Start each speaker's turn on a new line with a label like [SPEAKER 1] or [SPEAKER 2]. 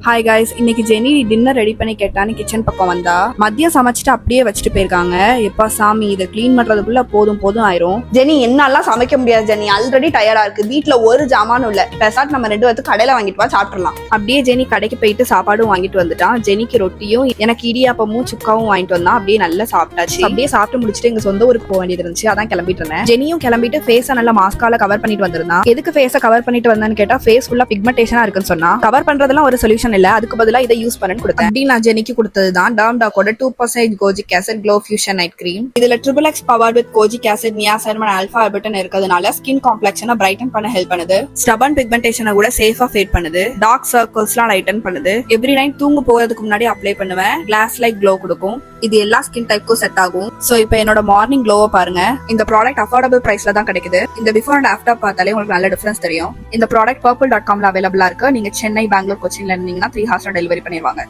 [SPEAKER 1] Hi guys, இன்னைக்கு Jenny dinner ready பண்ணி கேட்டான்னு kitchen பக்கம் வந்தா. மதியம் சமைச்சிட்டு அப்படியே வச்சுட்டு போயிருக்காங்க. எப்பா சாமி, இதை கிளீன் பண்றதுக்குள்ள போதும் போதும் ஆயிரும்.
[SPEAKER 2] ஜெனி, என்னாலாம் சமைக்க முடியாது ஜெனி, ஆல்ரெடி டயர்டா இருக்கு. வீட்டுல ஒரு ஜாமானும் இல்ல. பெசாட் நம்ம 2 பேருக்கு கடையில வாங்கிட்டு வா, சாப்பிடலாம்.
[SPEAKER 1] அப்படியே ஜெனி கடைக்கு போயிட்டு சாப்பாடும் வாங்கிட்டு வந்துட்டான். ஜெனிக்கு ரொட்டியும் எனக்கு இடியாப்பமும் சுக்காவும் வாங்கிட்டு வந்தான். அப்படியே நல்லா சாப்பிட்டாச்சு. அப்படியே சாப்பிட்டு முடிச்சுட்டு எங்க சொந்த ஊருக்கு போக வேண்டியது இருந்துச்சு. அதான் கிளம்பிட்டு இருந்தேன். ஜெனியும் கிளம்பிட்டு ஃபேஸை நல்லா மாஸ்கால கவர் பண்ணிட்டு வந்திருந்தான். எதுக்கு ஃபேஸை கவர் பண்ணிட்டு வந்தான்னு கேட்டா, ஃபேஸ் ஃபுல்லா பிக்மெண்டேஷனா இருக்குன்னு சொன்னா. கவர் பண்றதெல்லாம் ஒரு சொல்யூஷன் இல்ல, அதுக்கு பதிலா இதை யூஸ் பண்ணு கொடுத்தேன். அப்படி நான் ஜெனிக்கு கொடுத்ததுதான் டாம்டாக்கோட 2% kojic acid glow fusion night cream. இதுல XXX powered with kojic acid, niacinamide, alpha arbutin இருக்கிறதுனால ஸ்கின் காம்ப்ளெக்ஷனை பிரைட்டன் பண்ண ஹெல்ப் பண்ணுது. ஸ்டபன் பிக்மெண்டேஷனை கூட சேஃபா ஃபேட் பண்ணுது. டார்க் சர்க்கிள்ஸ்லாம் லைட்டன் பண்ணுது. எவ்ரி நைட் தூங்க போறதுக்கு முன்னாடி அப்ளை பண்ணுவேன். கிளாஸ் லைக் க்ளோ கொடுக்கும். இது எல்லா ஸ்கின் டைப்புக்கும் செட் ஆகும். சோ இப்போ என்னோட மார்னிங் க்ளோவை பாருங்க. இந்த ப்ராடக்ட் அஃபோர்டபிள் பிரைஸ்ல தான் கிடைக்குது. இந்த பிஃபோர் அண்ட் ஆஃப்டர் பார்த்தாலே உங்களுக்கு நல்ல டிஃபரன்ஸ் தெரியும். இந்த ப்ராடக்ட் purple.com அவைலபிளா இருக்கு. நீங்க சென்னை, பெங்களூர், கொச்சின்ல இருந்தீங்கன்னா 3 hours டெலிவரி பண்ணிடுவாங்க.